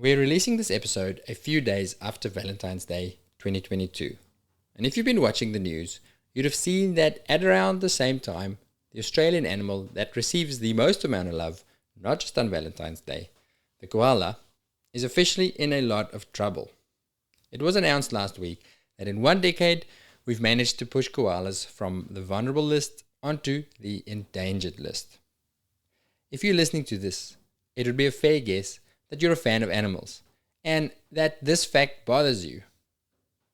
We're releasing this episode a few days after Valentine's Day 2022. And if you've been watching the news, you'd have seen that at around the same time, the Australian animal that receives the most amount of love, not just on Valentine's Day, the koala, is officially in a lot of trouble. It was announced last week that in 1 decade, we've managed to push koalas from the vulnerable list onto the endangered list. If you're listening to this, it would be a fair guess that you're a fan of animals, and that this fact bothers you.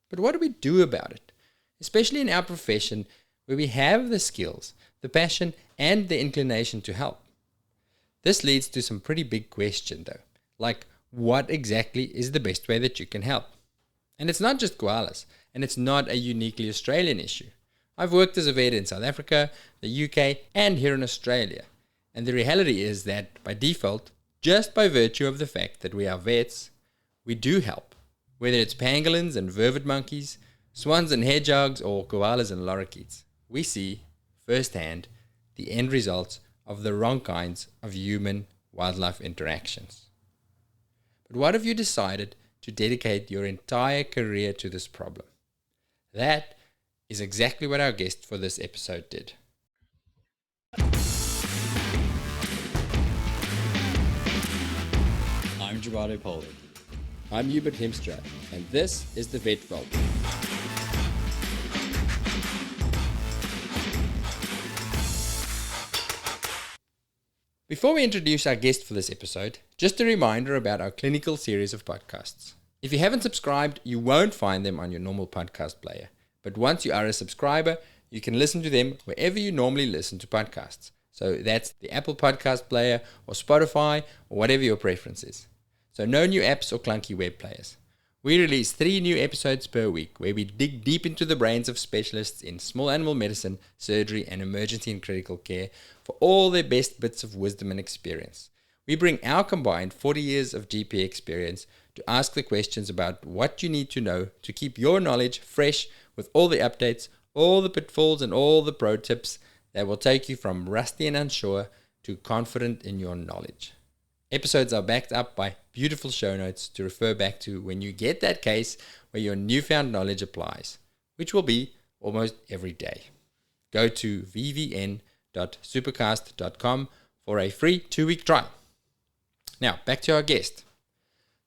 But what do we do about it? Especially in our profession, where we have the skills, the passion, and the inclination to help. This leads to some pretty big questions though, like what exactly is the best way that you can help? And it's not just koalas, and it's not a uniquely Australian issue. I've worked as a vet in South Africa, the UK, and here in Australia. And the reality is that by default, just by virtue of the fact that we are vets, we do help. Whether it's pangolins and vervet monkeys, swans and hedgehogs, or koalas and lorikeets, we see firsthand the end results of the wrong kinds of human-wildlife interactions. But what if you decided to dedicate your entire career to this problem? That is exactly what our guest for this episode did. I'm Gerardo Poli. I'm Hubert Hemstra, and this is the Vet Vault. Before we introduce our guest for this episode, just a reminder about our clinical series of podcasts. If you haven't subscribed, you won't find them on your normal podcast player. But once you are a subscriber, you can listen to them wherever you normally listen to podcasts. So that's the Apple Podcast Player or Spotify or whatever your preference is. So no new apps or clunky web players. We release 3 new episodes per week where we dig deep into the brains of specialists in small animal medicine, surgery, and emergency and critical care for all their best bits of wisdom and experience. We bring our combined 40 years of GP experience to ask the questions about what you need to know to keep your knowledge fresh with all the updates, all the pitfalls, and all the pro tips that will take you from rusty and unsure to confident in your knowledge. Episodes are backed up by beautiful show notes to refer back to when you get that case where your newfound knowledge applies, which will be almost every day. Go to vvn.supercast.com for a free 2-week trial. Now, back to our guest.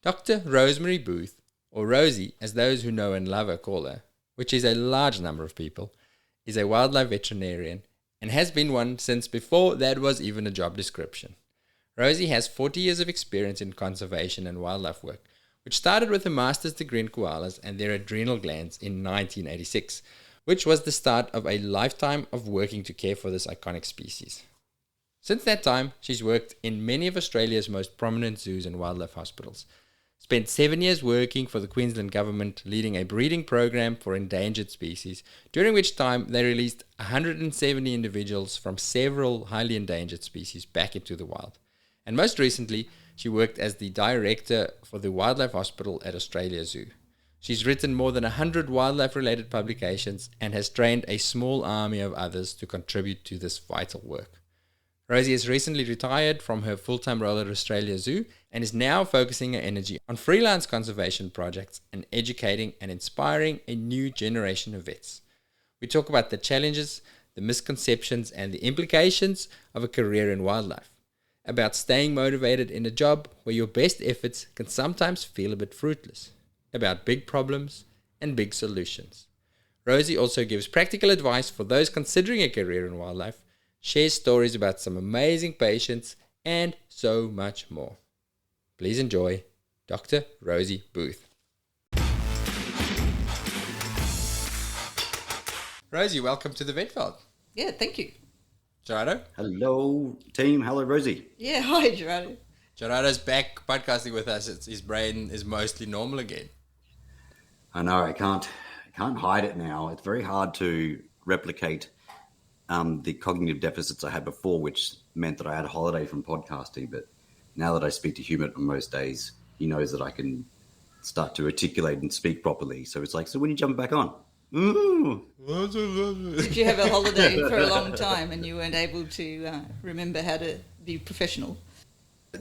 Dr. Rosie Booth, or Rosie as those who know and love her call her, which is a large number of people, is a wildlife veterinarian and has been one since before that was even a job description. Rosie has 40 years of experience in conservation and wildlife work, which started with a master's degree in koalas and their adrenal glands in 1986, which was the start of a lifetime of working to care for this iconic species. Since that time, she's worked in many of Australia's most prominent zoos and wildlife hospitals, spent 7 years working for the Queensland government leading a breeding program for endangered species, during which time they released 170 individuals from several highly endangered species back into the wild. And most recently, she worked as the director for the Wildlife Hospital at Australia Zoo. She's written more than 100 wildlife-related publications and has trained a small army of others to contribute to this vital work. Rosie has recently retired from her full-time role at Australia Zoo and is now focusing her energy on freelance conservation projects and educating and inspiring a new generation of vets. We talk about the challenges, the misconceptions, and the implications of a career in wildlife. About staying motivated in a job where your best efforts can sometimes feel a bit fruitless. About big problems and big solutions. Rosie also gives practical advice for those considering a career in wildlife, shares stories about some amazing patients, and so much more. Please enjoy Dr. Rosie Booth. Rosie, welcome to the Vet Vault. Yeah, thank you. Gerardo? Hello, team. Hello, Rosie. Yeah, hi, Gerardo. Gerardo's back podcasting with us. His brain is mostly normal again. I know, I can't hide it now. It's very hard to replicate the cognitive deficits I had before, which meant that I had a holiday from podcasting. But now that I speak to Hubert on most days, he knows that I can start to articulate and speak properly. So it's like, so when you jump back on? Ooh. Did you have a holiday for a long time and you weren't able to remember how to be professional?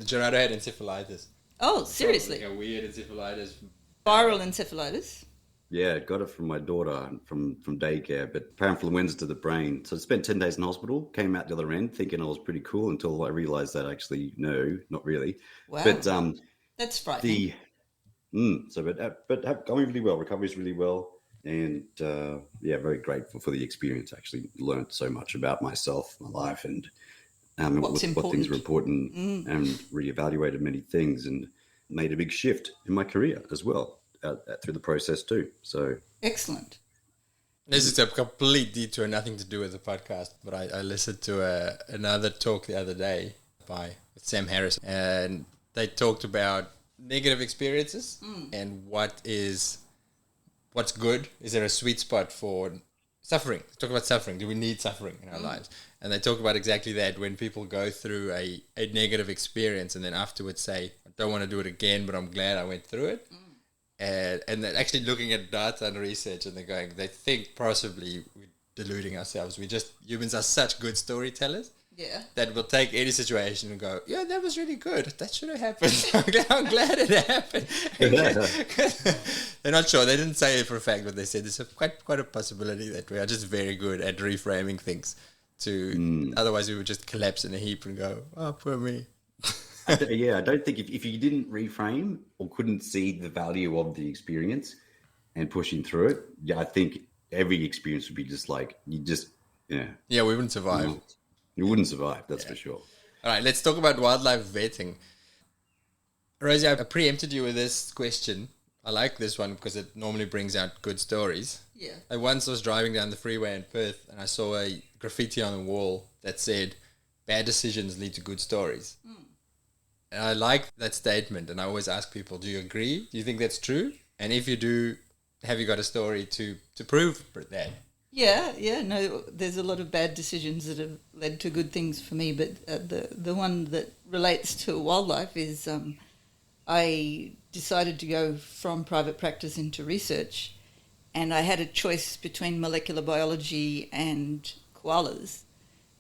Gerardo had encephalitis. Oh, seriously? Like a weird encephalitis. Viral encephalitis? Yeah, got it from my daughter from daycare, but parainfluenza to the brain. So I spent 10 days in hospital, came out the other end thinking I was pretty cool until I realized that actually, no, not really. Wow. But that's frightening. but going really well, recovery's really well. And very grateful for the experience. Actually learned so much about myself, my life, and what things were important, and reevaluated many things and made a big shift in my career as well through the process too. So excellent. This is a complete detour, nothing to do with the podcast, but I listened to another talk the other day by Sam Harris, and they talked about negative experiences and what's good. Is there a sweet spot for suffering? Talk about suffering. Do we need suffering in our lives? And they talk about exactly that, when people go through a negative experience and then afterwards say, I don't want to do it again, but I'm glad I went through it. And they're actually looking at data and research, and they think possibly we're deluding ourselves. Humans are such good storytellers. Yeah. That will take any situation and go, yeah, that was really good. That should have happened. I'm glad it happened. They're not sure. They didn't say it for a fact, but they said there's quite a possibility that we are just very good at reframing things. Otherwise, we would just collapse in a heap and go, oh, poor me. I don't think if you didn't reframe or couldn't see the value of the experience and pushing through it, I think every experience would be just like, we wouldn't survive. You wouldn't survive, that's for sure. All right, let's talk about wildlife vetting. Rosie, I preempted you with this question. I like this one because it normally brings out good stories. Yeah. I once was driving down the freeway in Perth and I saw a graffiti on the wall that said, bad decisions lead to good stories. And I like that statement, and I always ask people, do you agree? Do you think that's true? And if you do, have you got a story to prove that? Yeah, no, there's a lot of bad decisions that have led to good things for me, but the one that relates to wildlife is I decided to go from private practice into research, and I had a choice between molecular biology and koalas.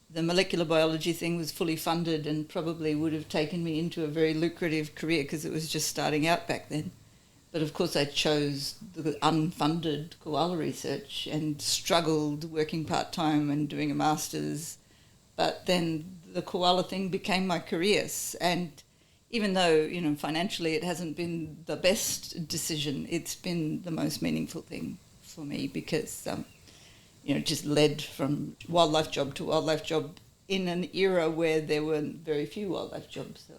The molecular biology thing was fully funded and probably would have taken me into a very lucrative career because it was just starting out back then. But of course I chose the unfunded koala research and struggled working part-time and doing a master's. But then the koala thing became my career. And even though, financially it hasn't been the best decision, it's been the most meaningful thing for me because just led from wildlife job to wildlife job in an era where there were very few wildlife jobs. So.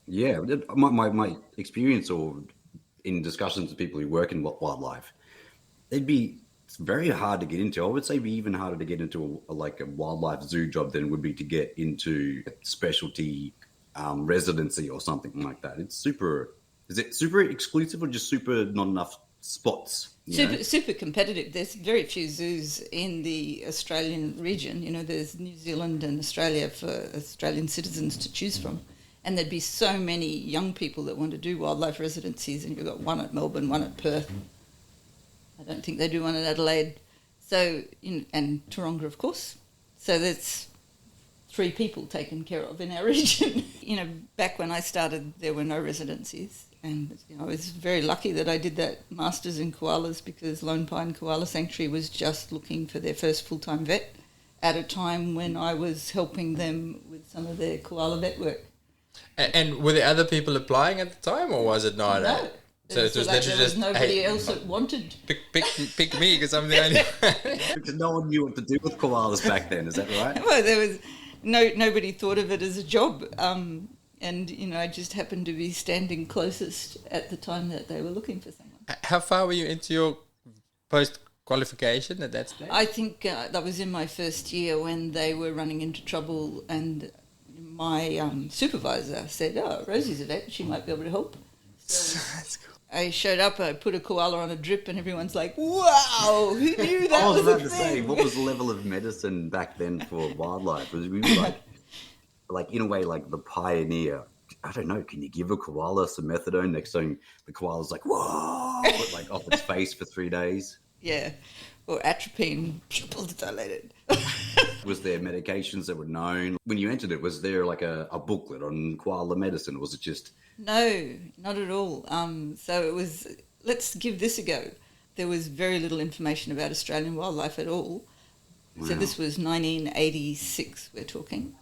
Yeah, my experience or in discussions with people who work in wildlife, it's very hard to get into. I would say it'd be even harder to get into a wildlife zoo job than it would be to get into specialty residency or something like that. Is it super exclusive or just super not enough spots? Super competitive. There's very few zoos in the Australian region. There's New Zealand and Australia for Australian citizens to choose from. And there'd be so many young people that want to do wildlife residencies, and you've got one at Melbourne, one at Perth. I don't think they do one at Adelaide. So, and Taronga, of course. So there's 3 people taken care of in our region. Back when I started, there were no residencies. And I was very lucky that I did that Masters in Koalas because Lone Pine Koala Sanctuary was just looking for their first full-time vet at a time when I was helping them with some of their koala vet work. And were there other people applying at the time, or was it not? No. So it was literally just nobody else that wanted. Pick me because I'm the only one. Because no one knew what to do with koalas back then, is that right? Well, there was nobody thought of it as a job. And, I just happened to be standing closest at the time that they were looking for someone. How far were you into your post-qualification at that stage? I think that was in my first year when they were running into trouble, and my supervisor said, Rosie's a vet, she might be able to help. So that's cool. I showed up, I put a koala on a drip, and everyone's like, wow, who knew that I was about to thing? say, what was the level of medicine back then for wildlife? Was we were like in a way, like the pioneer. I don't know. Can you give a koala some methadone? Next thing, the koala's like, whoa, like off its face for 3 days. Yeah, or atropine, pupils dilated. Was there medications that were known? When you entered it, was there like a booklet on koala medicine, or was it just... No, not at all. So it was, let's give this a go. There was very little information about Australian wildlife at all. Wow. So this was 1986 we're talking.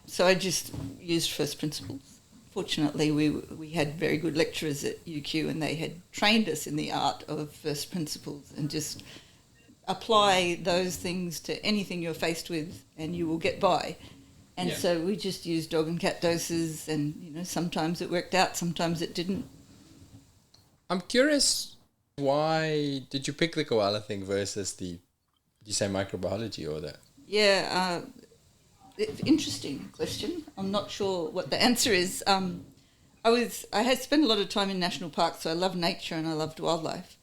So I just used first principles. Fortunately, we had very good lecturers at UQ, and they had trained us in the art of first principles, and just apply those things to anything you're faced with and you will get by. And so we just used dog and cat doses, and sometimes it worked out, sometimes it didn't. I'm curious, why did you pick the koala thing versus did you say microbiology or that? Yeah, interesting question. I'm not sure what the answer is. I had spent a lot of time in national parks, so I love nature and I loved wildlife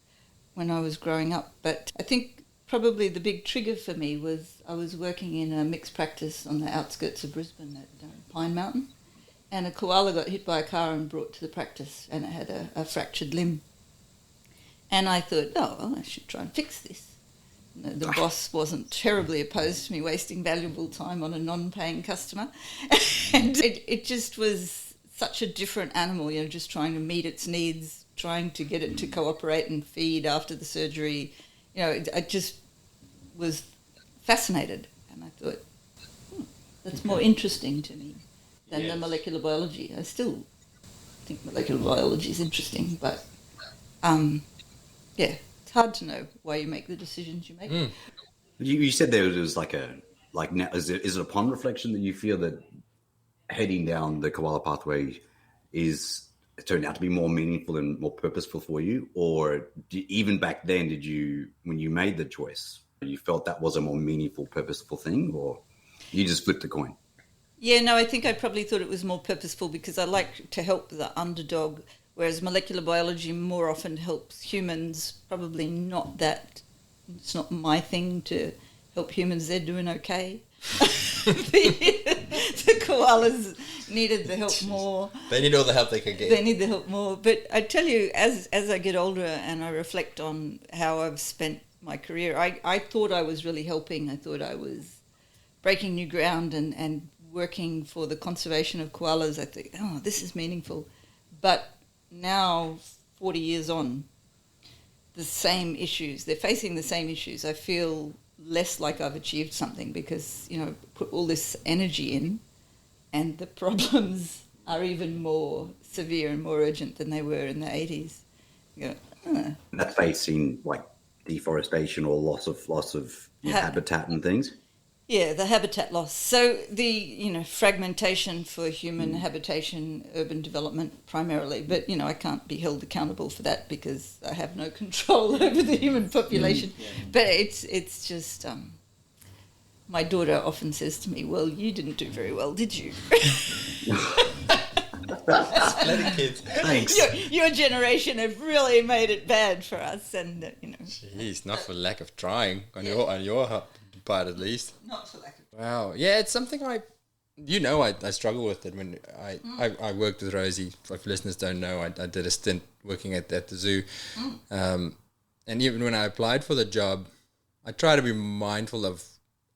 when I was growing up. But I think probably the big trigger for me was I was working in a mixed practice on the outskirts of Brisbane at Pine Mountain, and a koala got hit by a car and brought to the practice, and it had a fractured limb. And I thought, oh, well, I should try and fix this. The boss wasn't terribly opposed to me wasting valuable time on a non-paying customer. And it just was such a different animal, just trying to meet its needs, trying to get it to cooperate and feed after the surgery. I just was fascinated. And I thought, that's more interesting to me than the molecular biology. I still think molecular biology is interesting, but it's hard to know why you make the decisions you make. You said there was now is it upon reflection that you feel that heading down the koala pathway it turned out to be more meaningful and more purposeful for you? Or even back then, when you made the choice, you felt that was a more meaningful, purposeful thing, or you just flipped the coin? Yeah, no, I think I probably thought it was more purposeful because I like to help the underdog, whereas molecular biology more often helps humans. Probably not that. It's not my thing to help humans. They're doing okay. The koalas needed the help more. They need all the help they can get. They need the help more. But I tell you, as I get older and I reflect on how I've spent my career, I thought I was really helping. I thought I was breaking new ground and working for the conservation of koalas. I think, oh, this is meaningful. But now, 40 years on, the same issues. They're facing the same issues. I feel less like I've achieved something because, put all this energy in, and the problems are even more severe and more urgent than they were in the 80s. That's facing like deforestation or loss of habitat and things. Yeah, the habitat loss. So the, fragmentation for human habitation, urban development primarily. But, I can't be held accountable for that because I have no control over the human population. But it's just, my daughter often says to me, well, you didn't do very well, did you? Splitting kids. Thanks. Your generation have really made it bad for us. And, Jeez, not for lack of trying on your part at least. Not for lack of... Wow. Yeah, it's something I struggle with it when I worked with Rosie. If listeners don't know, I did a stint working at the zoo. And even when I applied for the job, I try to be mindful of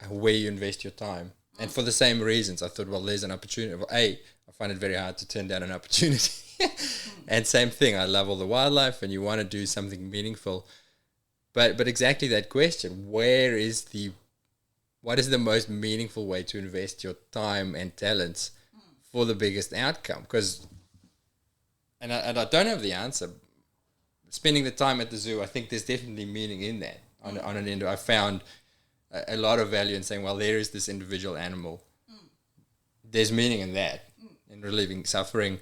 where you invest your time. And for the same reasons, I thought, well, there's an opportunity. Well, I find it very hard to turn down an opportunity. And same thing, I love all the wildlife and you want to do something meaningful. But exactly that question, what is the most meaningful way to invest your time and talents for the biggest outcome? Because, and I don't have the answer. Spending the time at the zoo, I think there's definitely meaning in that. On an end, I found a lot of value in saying, well, there is this individual animal. There's meaning in that, in relieving suffering.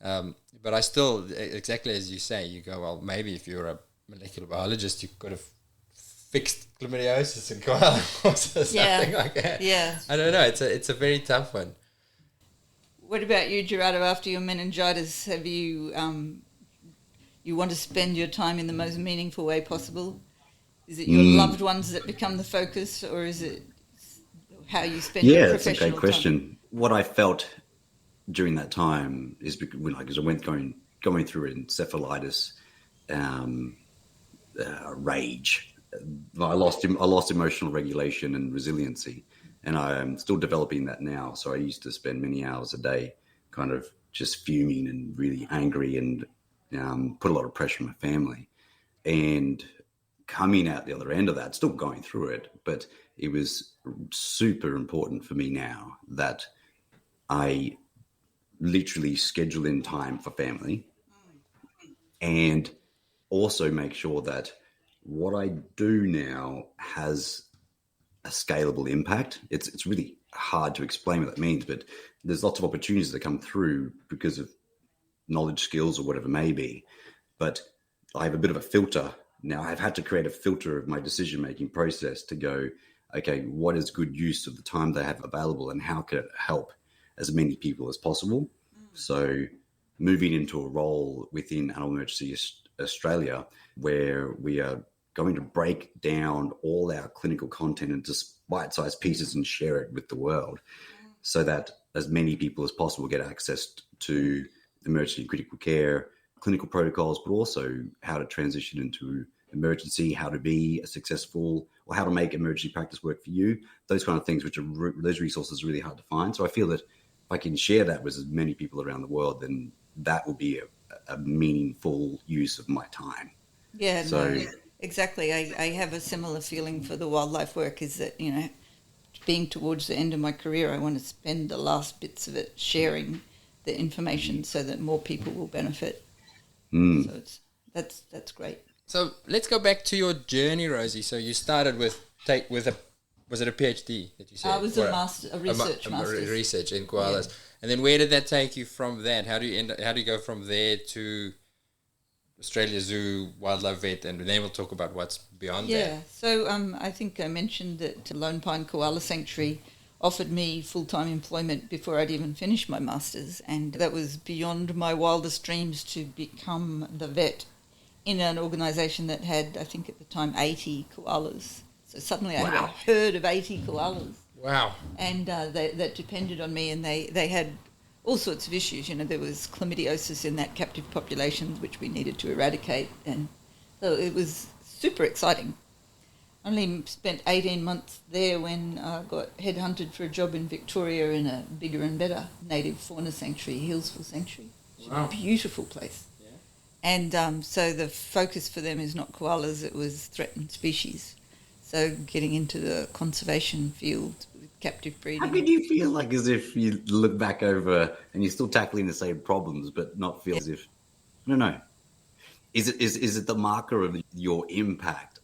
But I still, exactly as you say, you go, well, maybe if you're a molecular biologist, you could have fixed chlamydiosis in koala or something like that. Yeah. I don't know. It's a very tough one. What about you, Gerardo? After your meningitis, have you you want to spend your time in the most meaningful way possible? Is it your loved ones that become the focus, or is it how you spend your professional time? Yeah, that's a great question. What I felt during that time is because I went going through encephalitis, rage. I lost emotional regulation and resiliency, and I'm still developing that now. So I used to spend many hours a day kind of just fuming and really angry and put a lot of pressure on my family. And coming out the other end of that, still going through it, but it was super important for me now that I literally schedule in time for family and also make sure that what I do now has a scalable impact. It's really hard to explain what that means, but there's lots of opportunities that come through because of knowledge, skills, or whatever it may be. But I have a bit of a filter now. I've had to create a filter of my decision-making process to go, okay, what is good use of the time they have available and how can it help as many people as possible? So moving into a role within Animal Emergency Australia, where we are going to break down all our clinical content into bite-sized pieces and share it with the world so that as many people as possible get access to emergency and critical care, clinical protocols, but also how to transition into emergency, how to be a successful, or how to make emergency practice work for you. Those kind of things, which are those resources are really hard to find. So I feel that if I can share that with as many people around the world, then that will be a meaningful use of my time. Yeah, so, no, exactly. I have a similar feeling for the wildlife work, is that, you know, being towards the end of my career, I want to spend the last bits of it sharing the information so that more people will benefit. So that's great. So let's go back to your journey, Rosie. So you started was it a PhD that you said? It was a research master's. Research in koalas. Yeah. And then where did that take you from that? How do you go from there to Australia Zoo, wildlife vet, and then we'll talk about what's beyond that. Yeah, so I think I mentioned that Lone Pine Koala Sanctuary offered me full-time employment before I'd even finished my master's, and that was beyond my wildest dreams to become the vet in an organisation that had, I think at the time, 80 koalas. So suddenly I had a herd of 80 koalas. Wow. And that depended on me, and they had all sorts of issues. You know, there was chlamydiosis in that captive population, which we needed to eradicate, and so it was super exciting. Only spent 18 months there when I got headhunted for a job in Victoria in a bigger and better native fauna sanctuary, Hillsville Sanctuary. It's a beautiful place. Yeah. And so the focus for them is not koalas, it was threatened species. So getting into the conservation field with captive breeding. How could you feel like as if you look back over and you're still tackling the same problems, but not feel as if, I don't know. Is it the marker of your impact?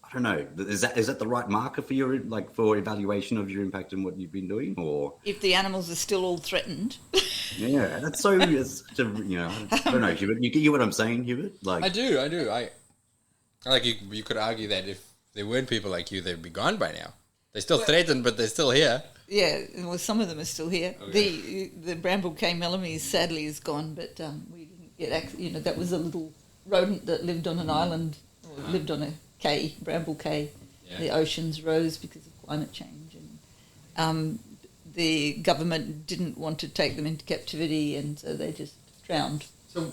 I don't know. Is that the right marker for your for evaluation of your impact and what you've been doing, or if the animals are still all threatened? Yeah, that's so. It's such a, I don't know, Hubert. You get what I'm saying, Hubert? I do. You could argue that if there weren't people like you, they'd be gone by now. They're still threatened, but they're still here. Yeah, well, some of them are still here. Okay. The bramble K melomys sadly is gone, but we didn't get access. That was a little rodent that lived on an island, or lived on a K, bramble K. Yeah. The oceans rose because of climate change, and the government didn't want to take them into captivity, and so they just drowned. So,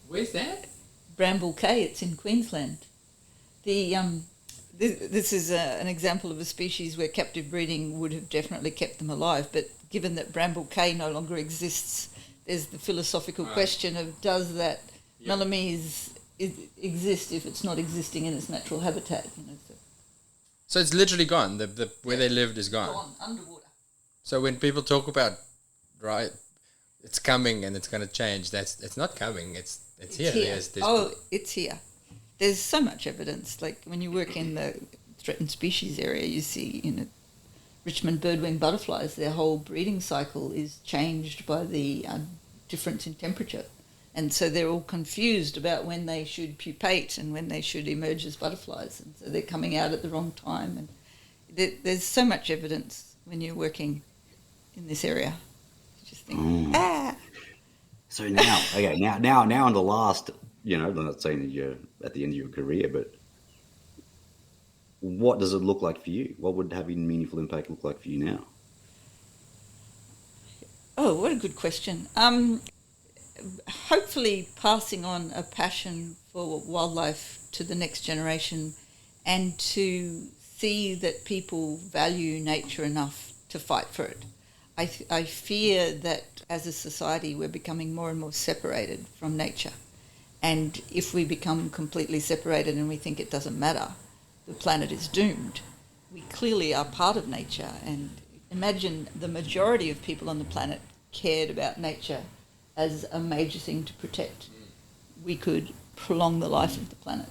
where's that? Bramble K. It's in Queensland. This is an example of a species where captive breeding would have definitely kept them alive, but given that Bramble K no longer exists, there's the philosophical question of does that melomys exist if it's not existing in its natural habitat? So it's literally gone. The where they lived is gone. Underwater. So when people talk about it's coming and it's going to change, it's not coming. It's here. It's here. There's so much evidence. Like when you work in the threatened species area, you see, Richmond birdwing butterflies, their whole breeding cycle is changed by the difference in temperature. And so they're all confused about when they should pupate and when they should emerge as butterflies. And so they're coming out at the wrong time. And there's so much evidence when you're working in this area. You just think, So now on the last, I'm not saying that you're at the end of your career, but what does it look like for you? What would having meaningful impact look like for you now? Oh, what a good question. Hopefully passing on a passion for wildlife to the next generation and to see that people value nature enough to fight for it. I fear that as a society we're becoming more and more separated from nature. And if we become completely separated and we think it doesn't matter, the planet is doomed. We clearly are part of nature, and imagine the majority of people on the planet cared about nature as a major thing to protect. We could prolong the life of the planet.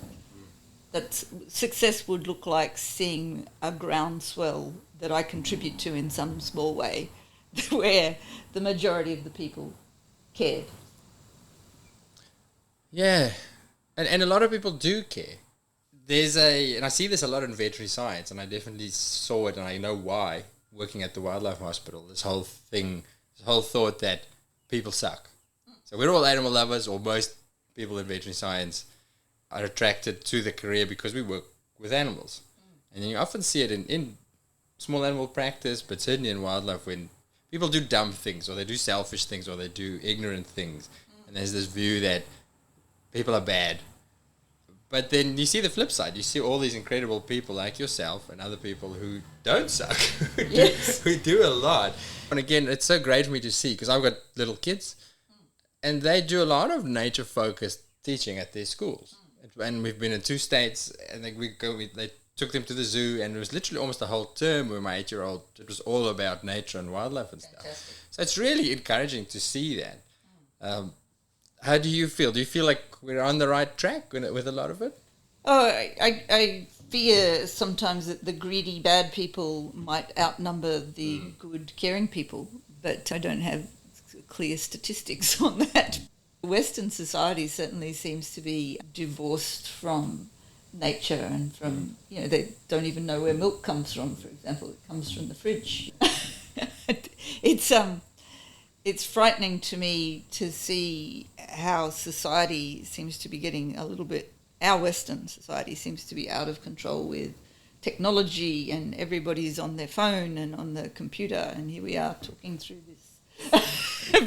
That success would look like seeing a groundswell that I contribute to in some small way, where the majority of the people cared. Yeah, and a lot of people do care. And I see this a lot in veterinary science, and I definitely saw it, and I know why, working at the wildlife hospital, this whole thought that people suck. So we're all animal lovers, or most people in veterinary science are attracted to the career because we work with animals. And you often see it in small animal practice, but certainly in wildlife, when people do dumb things, or they do selfish things, or they do ignorant things. And there's this view that people are bad. But then you see the flip side. You see all these incredible people like yourself and other people who don't suck, who do a lot. And again, it's so great for me to see, because I've got little kids, and they do a lot of nature-focused teaching at their schools. And we've been in 2 states, and they took them to the zoo, and it was literally almost a whole term where my 8-year-old, it was all about nature and wildlife and stuff. Fantastic. So it's really encouraging to see that. How do you feel? Do you feel like we're on the right track with a lot of it? Oh, I fear sometimes that the greedy bad people might outnumber the good caring people, but I don't have clear statistics on that. Western society certainly seems to be divorced from nature and from, they don't even know where milk comes from, for example. It comes from the fridge. It's frightening to me to see how society seems to be getting a little bit, our Western society seems to be out of control with technology, and everybody's on their phone and on the computer, and here we are talking through this.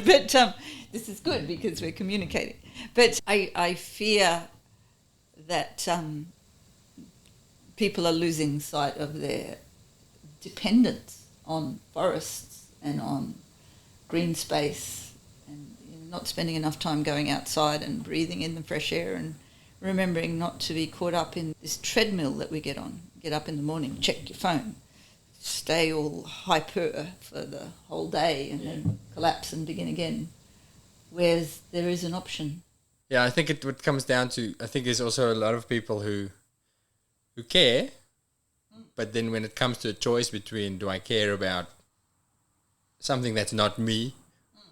But this is good because we're communicating. But I fear that people are losing sight of their dependence on forests and on green space, and not spending enough time going outside and breathing in the fresh air, and remembering not to be caught up in this treadmill that we get on. Get up in the morning, check your phone, stay all hyper for the whole day, and then collapse and begin again, whereas there is an option. Yeah, I think what comes down to, I think there's also a lot of people who care, but then when it comes to a choice between, do I care about something that's not me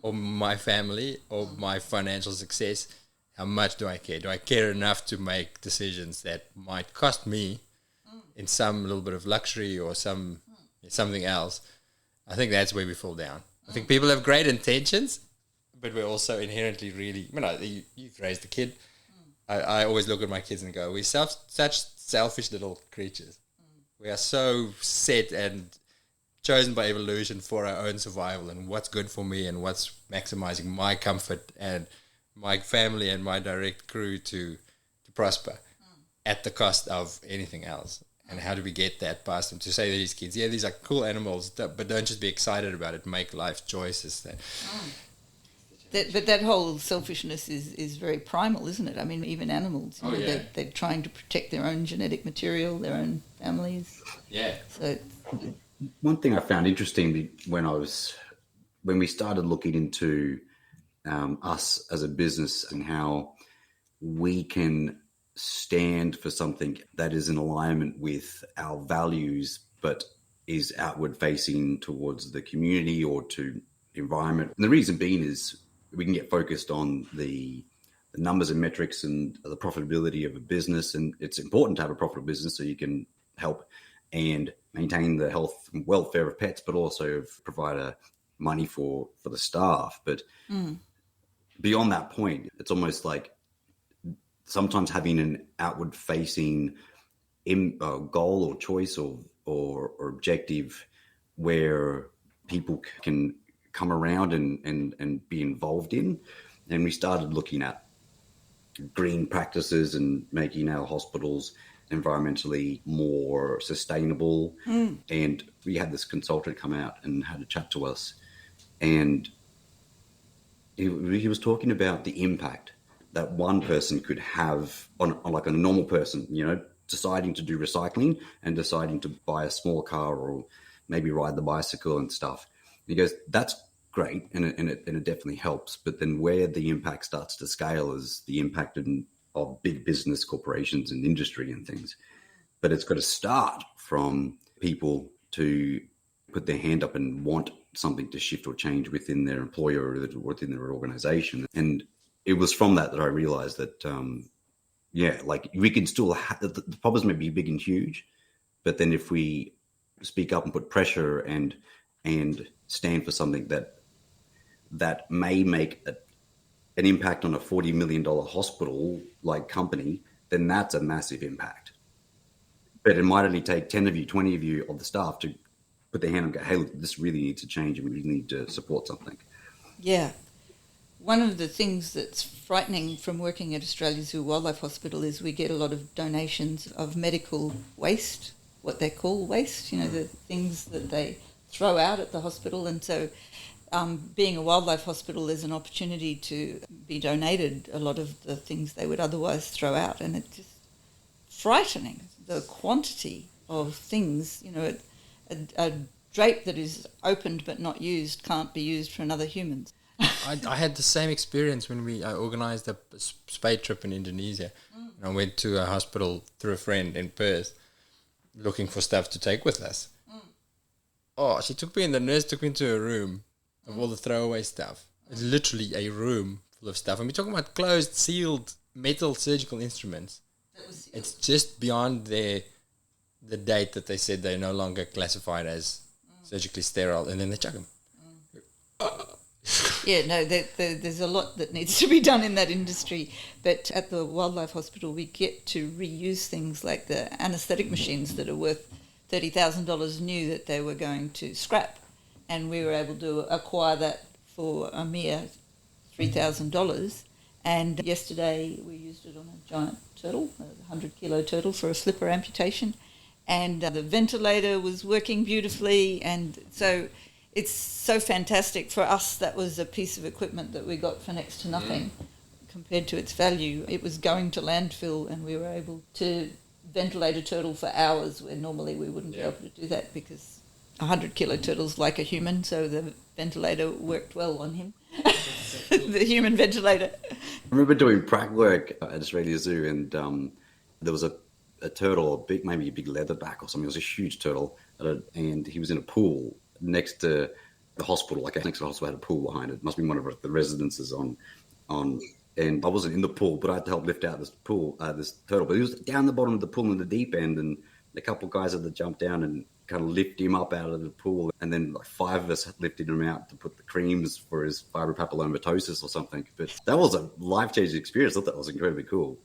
or my family or my financial success, how much do I care? Do I care enough to make decisions that might cost me in some little bit of luxury or something else? I think that's where we fall down. I think people have great intentions, but we're also inherently really, you've raised a kid. I always look at my kids and go, we're such selfish little creatures. We are so set and chosen by evolution for our own survival and what's good for me and what's maximizing my comfort and my family and my direct crew to prosper at the cost of anything else. And how do we get that past them to say to these kids, yeah, these are cool animals, but don't just be excited about it, make life choices. But that whole selfishness is very primal, isn't it? I mean, even animals, they're trying to protect their own genetic material, their own families. Yeah. So one thing I found interesting when we started looking into us as a business and how we can stand for something that is in alignment with our values, but is outward facing towards the community or to environment. And the reason being is we can get focused on the numbers and metrics and the profitability of a business. And it's important to have a profitable business so you can help and maintain the health and welfare of pets, but also provide money for the staff. But beyond that point, it's almost like sometimes having an outward facing goal or choice or objective where people can come around and be involved in. And we started looking at green practices and making our hospitals environmentally more sustainable. And we had this consultant come out and had a chat to us, and he was talking about the impact that one person could have on like a normal person, deciding to do recycling and deciding to buy a small car or maybe ride the bicycle and stuff. And he goes, that's great, and it definitely helps. But then where the impact starts to scale is the impact of big business corporations and industry and things. But it's got to start from people to put their hand up and want something to shift or change within their employer or within their organization. And it was from that I realized that, like we can still the problems may be big and huge, but then if we speak up and put pressure and stand for something that may make an impact on a $40 million hospital like company, then that's a massive impact. But it might only take 10 of you, 20 of you of the staff to put their hand and go, hey, look, this really needs to change and we really need to support something. Yeah. One of the things that's frightening from working at Australia Zoo Wildlife Hospital is we get a lot of donations of medical waste, what they call waste, the things that they throw out at the hospital. And so being a wildlife hospital, there's an opportunity to be donated a lot of the things they would otherwise throw out. And it's just frightening, the quantity of things. A drape that is opened but not used can't be used for another human. I had the same experience when I organised a spade trip in Indonesia. I went to a hospital through a friend in Perth looking for stuff to take with us. Oh, the nurse took me into a room of all the throwaway stuff. It's literally a room full of stuff. And we're talking about closed, sealed metal surgical instruments. It's just beyond the date that they said they're no longer classified as surgically sterile, and then they chuck them. Yeah, no, there's a lot that needs to be done in that industry. But at the Wildlife Hospital, we get to reuse things like the anaesthetic machines that are worth $30,000 new that they were going to scrap. And we were able to acquire that for a mere $3,000. And yesterday we used it on a giant turtle, a 100-kilo turtle for a slipper amputation. And the ventilator was working beautifully. And so it's so fantastic for us. That was a piece of equipment that we got for next to nothing compared to its value. It was going to landfill, and we were able to ventilate a turtle for hours where normally we wouldn't be able to do that because a 100-kilo turtle's like a human, so the ventilator worked well on him. The human ventilator. I remember doing prac work at Australia Zoo, and there was a turtle, maybe a big leatherback or something. It was a huge turtle, and he was in a pool next to the hospital. Like next to the hospital had a pool behind it. It must be one of the residences on. And I wasn't in the pool, but I had to help lift out this turtle. But he was down the bottom of the pool in the deep end, and a couple of guys had to jump down and kind of lift him up out of the pool. And then like 5 of us lifted him out to put the creams for his fibropapillomatosis or something. But that was a life-changing experience. I thought that was incredibly cool.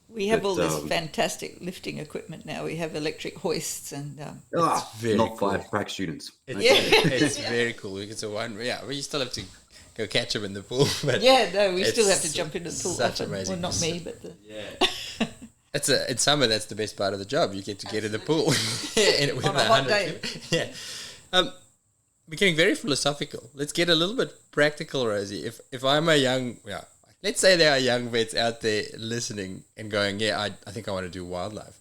We have all this fantastic lifting equipment now. We have electric hoists and... not cool. 5 prac students. It's very cool. It's a one. Yeah, we still have to go catch them in the pool. But we still have to jump into the pool. Such amazing. Well, not me, but in summer, that's the best part of the job. You get to get in the pool with on a hot day. Yeah. We're getting very philosophical. Let's get a little bit practical, Rosie. If I'm a young, let's say there are young vets out there listening and going, I think I want to do wildlife.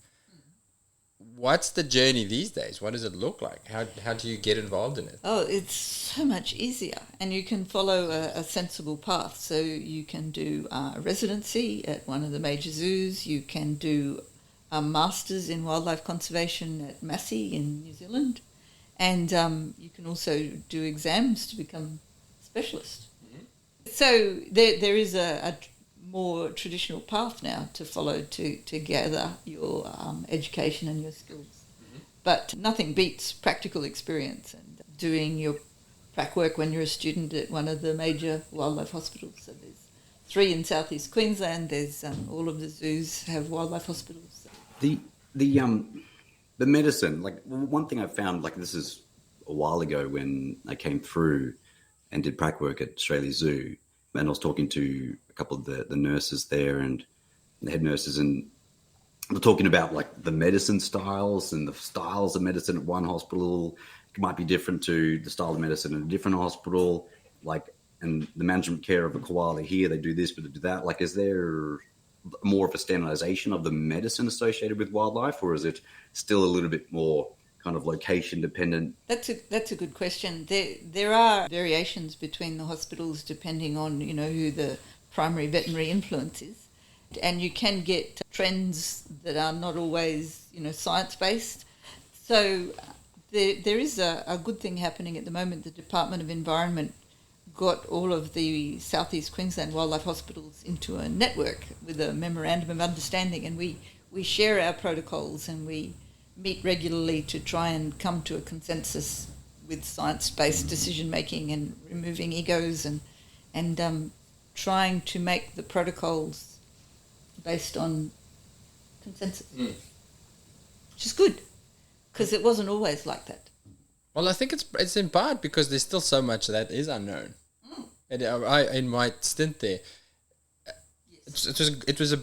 What's the journey these days? What does it look like? How do you get involved in it? Oh, it's so much easier, and you can follow a sensible path. So you can do a residency at one of the major zoos. You can do a master's in wildlife conservation at Massey in New Zealand, and you can also do exams to become a specialist. Mm-hmm. So there is a more traditional path now to follow to gather your education and your skills. Mm-hmm. But nothing beats practical experience and doing your prac work when you're a student at one of the major wildlife hospitals. So there's 3 in southeast Queensland. There's all of the zoos have wildlife hospitals. The medicine, like one thing I found, like this is a while ago when I came through and did prac work at Australia Zoo, and I was talking to a couple of the nurses there and the head nurses, and we're talking about like the medicine styles, and the styles of medicine at one hospital might be different to the style of medicine in a different hospital. Like, and the management care of a koala here, they do this, but they do that. Like, is there more of a standardization of the medicine associated with wildlife, or is it still a little bit more kind of location dependent? That's a good question. There are variations between the hospitals depending on, who the primary veterinary influence is. And you can get trends that are not always, science-based. So there is a good thing happening at the moment. The Department of Environment got all of the Southeast Queensland wildlife hospitals into a network with a memorandum of understanding, and we share our protocols, and we meet regularly to try and come to a consensus with science-based decision-making and removing egos and trying to make the protocols based on consensus, which is good, because it wasn't always like that. Well, I think it's in part because there's still so much that is unknown. And in my stint there, it was a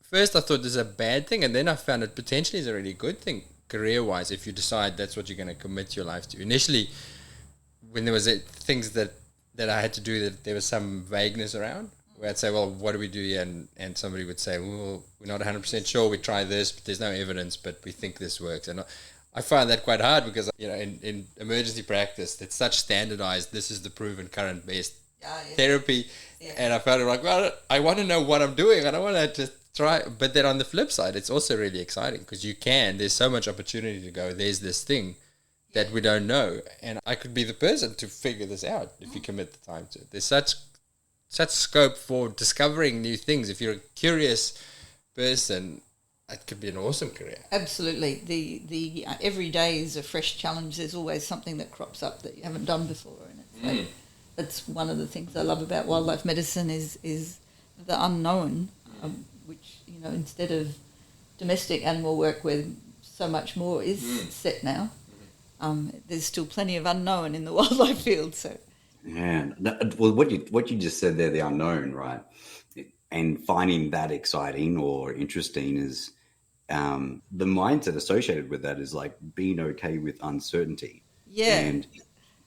first I thought this is a bad thing, and then I found it potentially is a really good thing career-wise if you decide that's what you're going to commit your life to. Initially, when there was things that I had to do that there was some vagueness around, where I'd say, well, what do we do here? And somebody would say, well, we're not 100% sure. We try this, but there's no evidence, but we think this works. And I find that quite hard because, in emergency practice, it's such standardized, this is the proven current best therapy. Yeah. And I found it like, well, I want to know what I'm doing. I don't want to just try. But then on the flip side, it's also really exciting because there's so much opportunity to go, there's this thing that we don't know. And I could be the person to figure this out if you commit the time to it. There's such scope for discovering new things. If you're a curious person, it could be an awesome career. Absolutely. The every day is a fresh challenge. There's always something that crops up that you haven't done before, and it's like, that's one of the things I love about wildlife medicine is the unknown, which instead of domestic animal work where so much more is set now, there's still plenty of unknown in the wildlife field. So. Yeah. Well, what you just said there, the unknown, right? And finding that exciting or interesting is the mindset associated with that is like being okay with uncertainty. Yeah.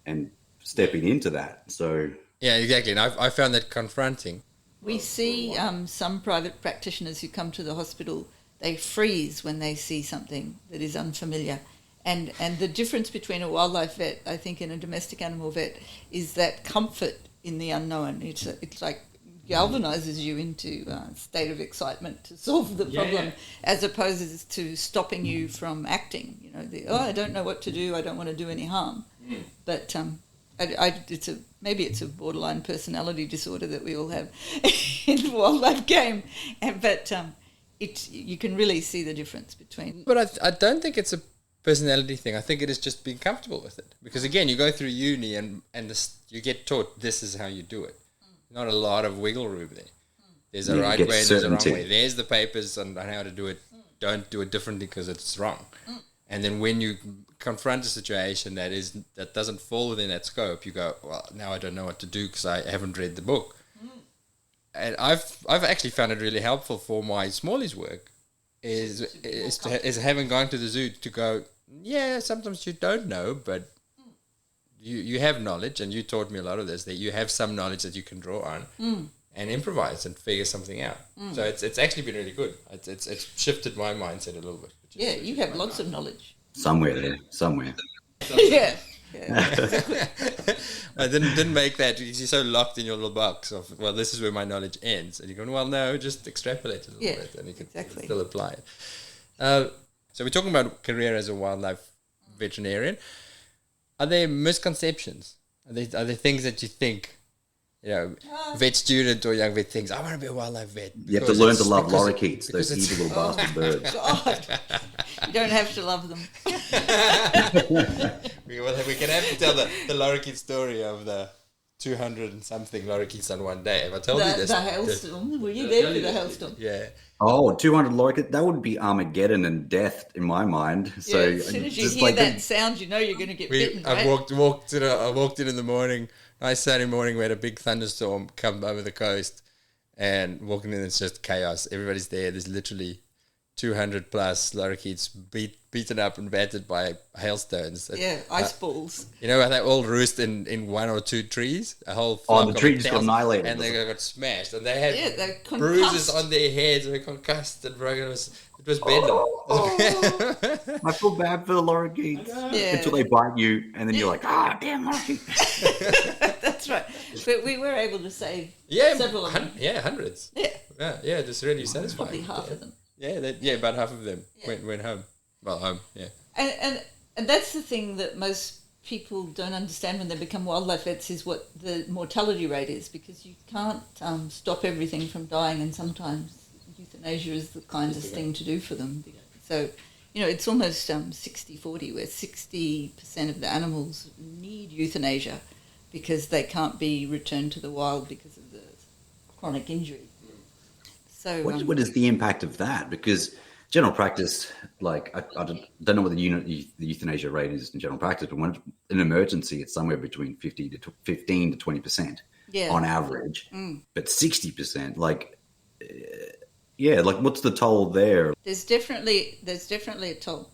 And stepping into that. So yeah, exactly. And I found that confronting. We see some private practitioners who come to the hospital, they freeze when they see something that is unfamiliar. And the difference between a wildlife vet, I think, and a domestic animal vet is that comfort in the unknown. It's like galvanizes you into a state of excitement to solve the problem, as opposed to stopping you from acting. I don't know what to do. I don't want to do any harm. But maybe it's a borderline personality disorder that we all have in the wildlife game. But you can really see the difference between. But I don't think it's a personality thing. I think it is just being comfortable with it. Because again, you go through uni and you get taught this is how you do it. Not a lot of wiggle room there. There's a right way and there's a wrong way. There's the papers on how to do it. Don't do it differently because it's wrong. And then when you confront a situation that doesn't fall within that scope, you go, well, now I don't know what to do because I haven't read the book. And I've actually found it really helpful for my smallies work is having gone to the zoo to go, yeah, sometimes you don't know, but you have knowledge, and you taught me a lot of this, that you have some knowledge that you can draw on and improvise and figure something out. So it's actually been really good. It's shifted my mindset a little bit. Yeah, you have lots of knowledge. Somewhere. Yeah. I didn't make that. You're so locked in your little box of, well, this is where my knowledge ends. And you're going, well, no, just extrapolate a little bit and you can still apply it. So we're talking about career as a wildlife veterinarian. Are there misconceptions? Are there things that you think, vet student or young vet thinks, I want to be a wildlife vet? You have to learn to love lorikeets, those evil little bastard birds. God. You don't have to love them. we can have to tell the lorikeet story of the 200 and something lorikeets on one day. Have I told you this? The hailstorm? Were you there for the hailstorm? Yeah. Oh, 200 lorikeets. That would be Armageddon and death in my mind. So as soon as you hear that sound, you know you're going to get bitten, right? I walked in the morning, nice Saturday morning, we had a big thunderstorm come over the coast, and walking in, it's just chaos. Everybody's there. There's literally 200 plus lorikeets beaten up and battered by hailstones. Ice balls. You know, they all roost in one or two trees. A whole Oh, flock the of tree just got 1,000, annihilated. and they got smashed, and they had they're bruises concussed. on their heads, and they concussed and broken. It was bedlam. I feel bad for the lorikeets Yeah. until they bite you, and then you're like, damn lorikeet. That's right. But we were able to save Yeah, several of them. hundreds. Yeah, Yeah, just really satisfying. probably half of them. Yeah, about half of them went home. Well, home, yeah. And that's the thing that most people don't understand when they become wildlife vets is what the mortality rate is, because you can't stop everything from dying, and sometimes euthanasia is the kindest thing to do for them. So, it's almost 60-40, where 60% of the animals need euthanasia because they can't be returned to the wild because of the chronic injury. So What is the impact of that? Because general practice, like I don't know what the euthanasia rate is in general practice, but when in emergency, it's somewhere between 15 to 20% on average. But 60%, like what's the toll there? There's definitely a toll.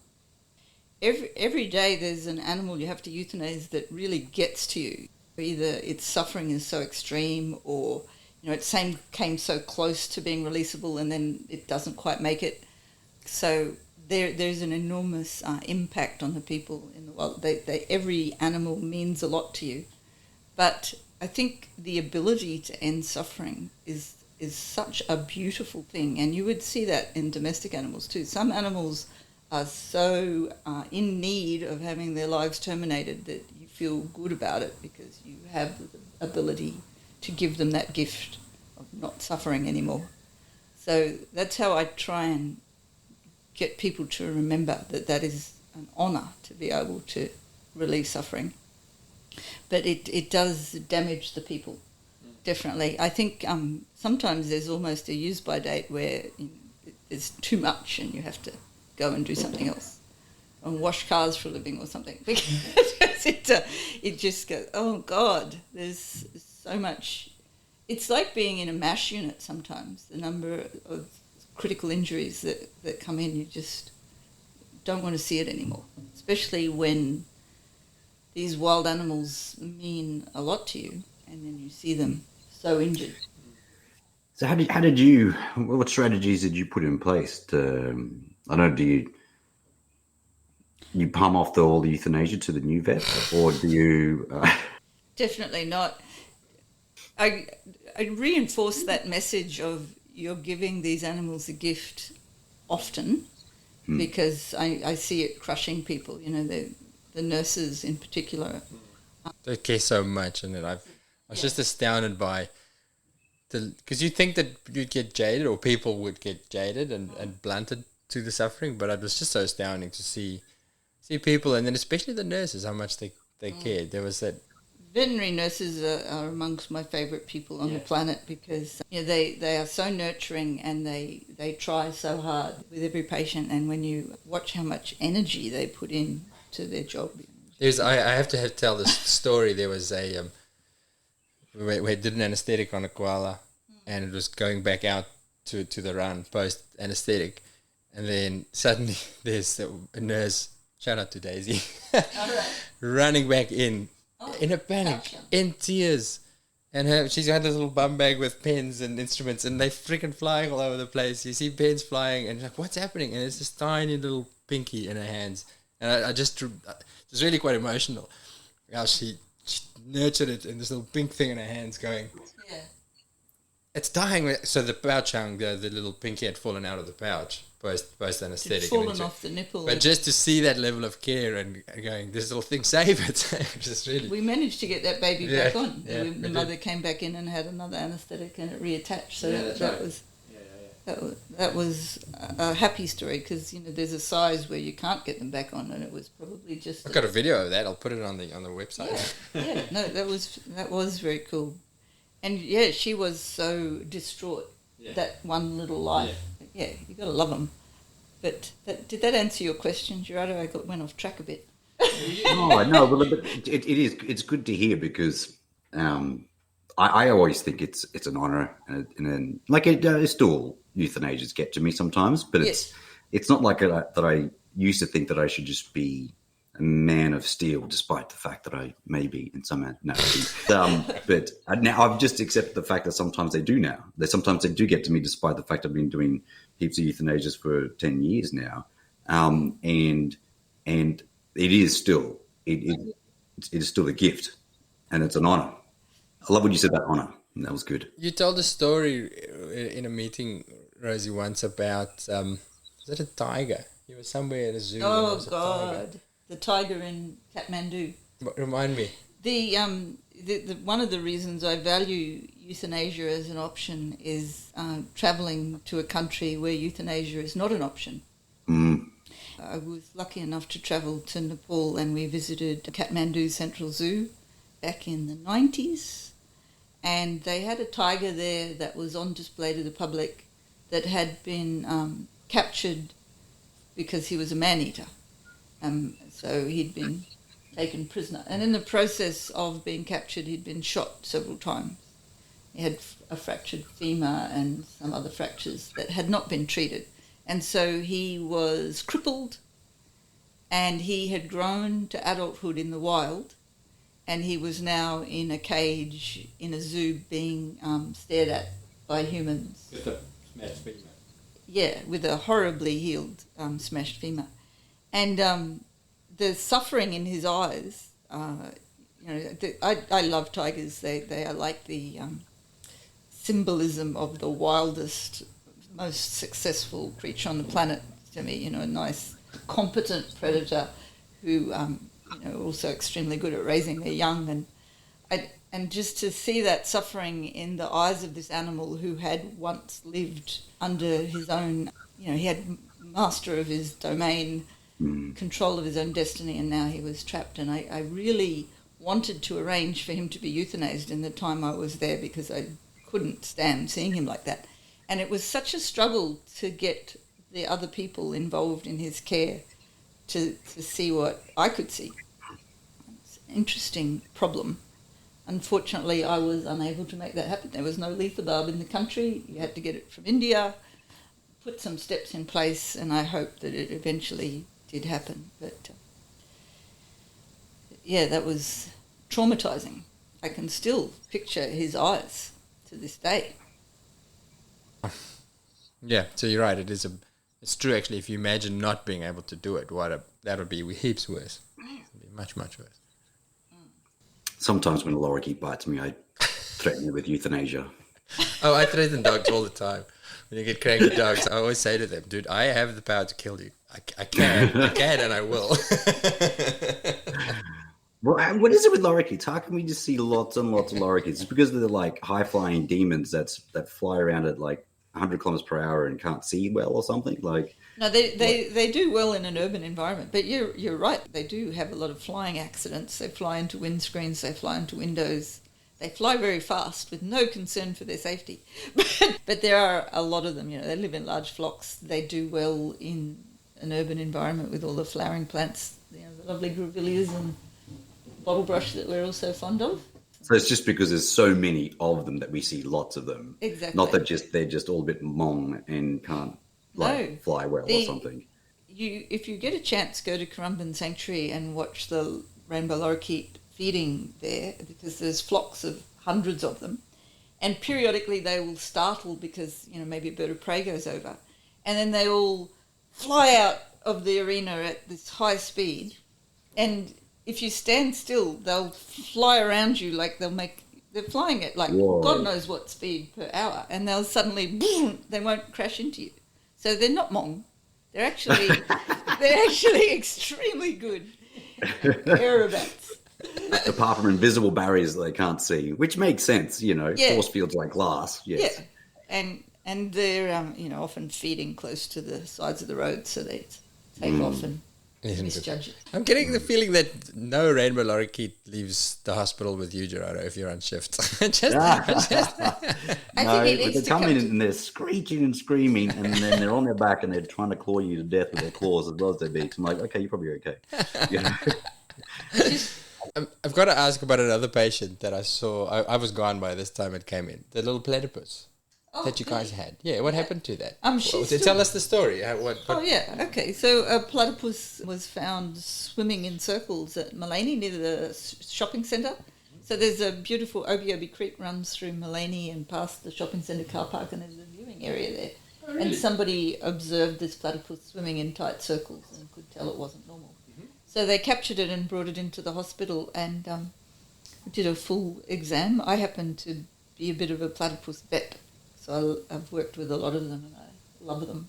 Every day there's an animal you have to euthanize that really gets to you. Either its suffering is so extreme, or it came so close to being releasable and then it doesn't quite make it. So there's an enormous impact on the people in the wild. Every animal means a lot to you. But I think the ability to end suffering is such a beautiful thing, and you would see that in domestic animals too. Some animals are so in need of having their lives terminated that you feel good about it because you have the ability to give them that gift of not suffering anymore. So that's how I try and get people to remember that is an honour to be able to relieve suffering. But it does damage the people, definitely. I think sometimes there's almost a use-by date where there's too much and you have to go and do something else, and wash cars for a living or something. Because it just goes, oh God, there's so much. It's like being in a MASH unit sometimes. The number of critical injuries that come in, you just don't want to see it anymore, especially when these wild animals mean a lot to you and then you see them so injured. So what strategies did you put in place to, I don't know, do you palm off all the euthanasia to the new vet, or do you... Definitely not. I reinforce that message of you're giving these animals a gift often, because I see it crushing people, the nurses in particular. They care so much, and I was just astounded by because you think that you'd get jaded, or people would get jaded and blunted to the suffering, but it was just so astounding to see people, and then especially the nurses, how much they cared. There was that. Veterinary nurses are amongst my favourite people on the planet, because they are so nurturing, and they try so hard with every patient, and when you watch how much energy they put in to their job. I have to tell this story. There was we did an anaesthetic on a koala, and it was going back out to the run post anaesthetic, and then suddenly there's a nurse, shout out to Daisy, running back in a panic, in tears, and she's got this little bum bag with pens and instruments, and they freaking flying all over the place. You see pens flying, and you're like, what's happening? And it's this tiny little pinky in her hands, and I just it was really quite emotional how she nurtured it, and this little pink thing in her hands going, it's dying. So the pouch hung, the little pinky had fallen out of the pouch post anesthetic. It's fallen off the nipple. But just to see that level of care and going, this little thing, save it. Just really. We managed to get that baby back on. Yeah, the mother came back in and had another anaesthetic, and it reattached. So that was a happy story, because there's a size where you can't get them back on, and it was probably just. I've got a video of that. I'll put it on the website. Yeah, no, that was very cool, and she was so distraught. That one little life. Yeah, you got to love them. But did that answer your question, Gerardo? I went off track a bit. No, but it's good to hear, because I always think it's an honour, and like still euthanasia get to me sometimes, but it's not like that I used to think that I should just be a man of steel, despite the fact that I may be in some no. But now I've just accepted the fact that sometimes they do now. Sometimes they do get to me, despite the fact I've been doing heaps of euthanasias for 10 years now, and it is still it is still a gift, and it's an honor. I love what you said about honor. That was good. You told a story in a meeting, Rosie, once about was it a tiger? You were somewhere at a zoo. Oh God, the tiger in Kathmandu. Remind me. The one of the reasons I value euthanasia as an option is travelling to a country where euthanasia is not an option. I was lucky enough to travel to Nepal, and we visited Kathmandu Central Zoo back in the 90s. And they had a tiger there that was on display to the public that had been captured because he was a man-eater. So he'd been taken prisoner. And in the process of being captured, he'd been shot several times. He had a fractured femur and some other fractures that had not been treated. And so he was crippled, and he had grown to adulthood in the wild. And he was now in a cage in a zoo being stared at by humans. With a smashed femur. Yeah, with a horribly healed smashed femur. And the suffering in his eyes, I love tigers. They are like the symbolism of the wildest, most successful creature on the planet to me. A nice, competent predator who... also extremely good at raising their young, and just to see that suffering in the eyes of this animal who had once lived under his own, he had master of his domain, control of his own destiny, and now he was trapped. And I really wanted to arrange for him to be euthanized in the time I was there, because I couldn't stand seeing him like that. And it was such a struggle to get the other people involved in his care to see what I could see. It's an interesting problem. Unfortunately, I was unable to make that happen. There was no lethobarb in the country. You had to get it from India, put some steps in place, and I hope that it eventually did happen. But, that was traumatizing. I can still picture his eyes to this day. Yeah, so you're right. It's true, actually. If you imagine not being able to do it, that would be heaps worse. It would be much, much worse. Sometimes when a lorikeet bites me, I threaten it with euthanasia. Oh, I threaten dogs all the time. When you get cranky dogs, I always say to them, dude, I have the power to kill you. I can, and I will. Well, what is it with lorikeets? How can we just see lots and lots of lorikeets? It's because they're like high-flying demons that fly around at like 100 kilometers per hour and can't see well or something? No, they do well in an urban environment, but you're right. They do have a lot of flying accidents. They fly into windscreens, they fly into windows. They fly very fast with no concern for their safety. But there are a lot of them. They live in large flocks. They do well in an urban environment with all the flowering plants, the lovely grevilleas and bottlebrush that we're all so fond of. So it's just because there's so many of them that we see lots of them. Exactly. Not that they're just all a bit mong and can't fly well or something. If you get a chance, go to Currumbin Sanctuary and watch the rainbow lorikeet feeding there, because there's flocks of hundreds of them. And periodically they will startle because, maybe a bird of prey goes over. And then they all fly out of the arena at this high speed. And if you stand still, they'll fly around you like they're flying at like Whoa. God knows what speed per hour. And they'll suddenly, boom, they won't crash into you. So they're not Hmong. They're actually extremely good aerobats. Apart from invisible barriers that they can't see, which makes sense, force fields like glass. Yes. Yeah, and they're often feeding close to the sides of the road, so they take off and misjudge it. I'm getting the feeling that no rainbow lorikeet leaves the hospital with you, Gerardo, if you're on shift. I think it they come in and they're screeching and screaming, and then they're on their back and they're trying to claw you to death with their claws as well as their beaks. I'm like, okay, you're probably okay. I've got to ask about another patient that I saw. I was gone by this time it came in. The little platypus. that you guys had. Yeah, what happened to that? She's Tell us the story. What? Oh, yeah, okay. So a platypus was found swimming in circles at Mullaney near the shopping centre. So there's a beautiful Obi Creek runs through Mullaney and past the shopping centre car park, and there's a viewing area there. Oh, really? And somebody observed this platypus swimming in tight circles and could tell it wasn't normal. Mm-hmm. So they captured it and brought it into the hospital and did a full exam. I happen to be a bit of a platypus vet, so I've worked with a lot of them and I love them.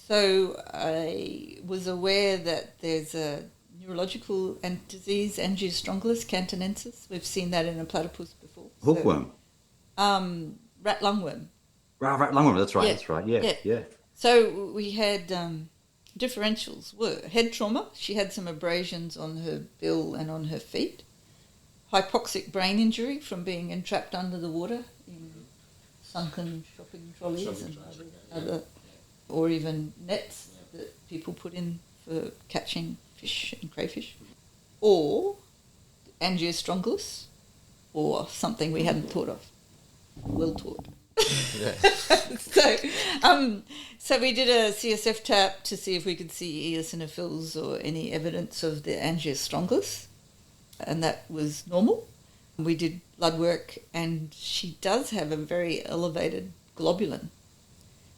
So I was aware that there's a neurological disease, Angiostrongylus cantonensis. We've seen that in a platypus before. Hookworm. Rat lungworm. Rat lungworm, that's right, that's right, yeah. So we had differentials were head trauma. She had some abrasions on her bill and on her feet. Hypoxic brain injury from being entrapped under the water in sunken shopping trolleys and other, or even nets that people put in for catching fish and crayfish, or Angiostrongylus, or something we hadn't thought of. Well taught. So we did a CSF tap to see if we could see eosinophils or any evidence of the Angiostrongylus, and that was normal. We did blood work, and she does have a very elevated globulin,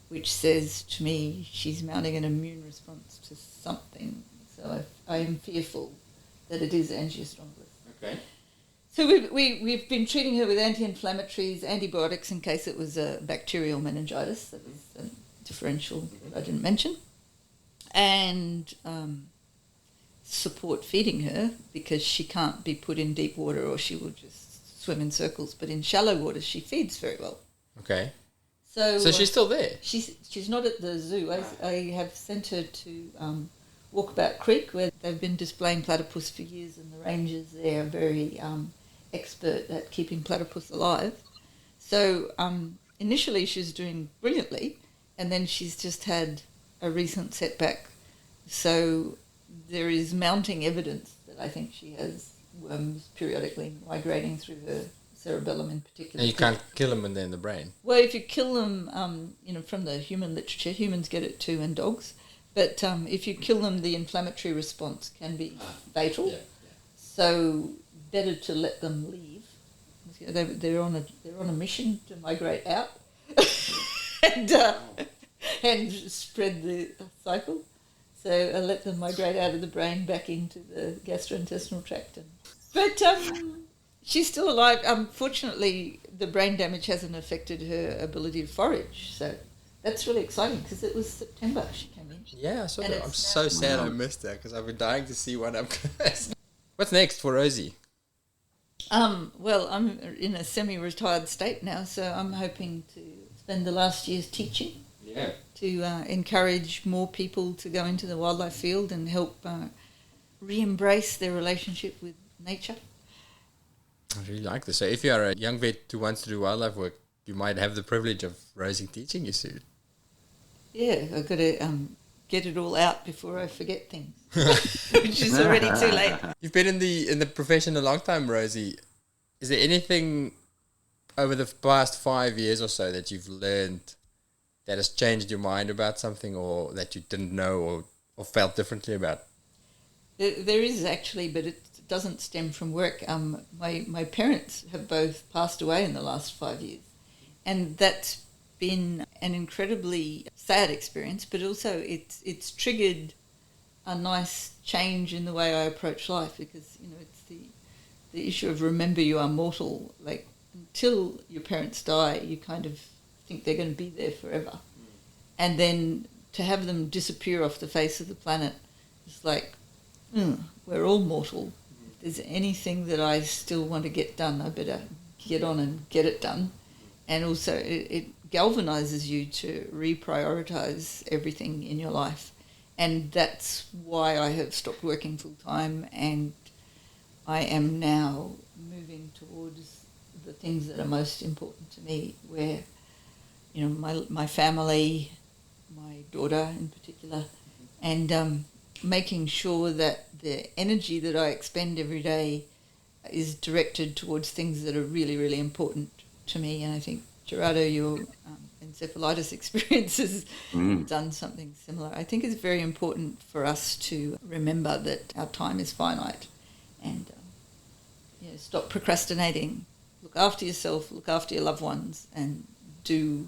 which says to me she's mounting an immune response to something. So I am fearful that it is Angiostrongylus. Okay. So we've been treating her with anti-inflammatories, antibiotics in case it was a bacterial meningitis. That was a differential that I didn't mention. And support feeding her because she can't be put in deep water or she will just swim in circles. But in shallow waters, she feeds very well. Okay. So she's still there? She's not at the zoo. I have sent her to Walkabout Creek where they've been displaying platypus for years, and the rangers there are very expert at keeping platypus alive. So initially she was doing brilliantly, and then she's just had a recent setback. So there is mounting evidence that I think she has worms periodically migrating through her cerebellum in particular. And you can't kill them when they're in the brain? Well, if you kill them, from the human literature, humans get it too and dogs, but if you kill them, the inflammatory response can be fatal. Yeah. So better to let them leave. They're on a mission to migrate out and spread the cycle. So I let them migrate out of the brain back into the gastrointestinal tract. But she's still alive. Fortunately, the brain damage hasn't affected her ability to forage. So that's really exciting because it was September she came in. Yeah, I saw that. I'm so sad I missed that because I've been dying to see one up close. What's next for Rosie? Well, I'm in a semi-retired state now, so I'm hoping to spend the last years teaching. Yeah. To encourage more people to go into the wildlife field and help re-embrace their relationship with nature. I really like this. So if you are a young vet who wants to do wildlife work, you might have the privilege of Rosie teaching you soon. Yeah, I've got to get it all out before I forget things, which is already too late. You've been in the profession a long time, Rosie. Is there anything over the past 5 years or so that you've learned that has changed your mind about something, or that you didn't know or felt differently about? There is actually, but it doesn't stem from work. My parents have both passed away in the last 5 years, and that's been an incredibly sad experience, but also it's triggered a nice change in the way I approach life, because it's the issue of remember you are mortal. Like, until your parents die, you kind of think they're going to be there forever, and then to have them disappear off the face of the planet, it's like, we're all mortal. If there's anything that I still want to get done, I better get on and get it done. And also it galvanizes you to reprioritize everything in your life. And that's why I have stopped working full time, and I am now moving towards the things that are most important to me, where my family, my daughter in particular, and making sure that the energy that I expend every day is directed towards things that are really, really important to me. And I think Gerardo, your encephalitis experience has done something similar. I think it's very important for us to remember that our time is finite and stop procrastinating. Look after yourself, look after your loved ones, and do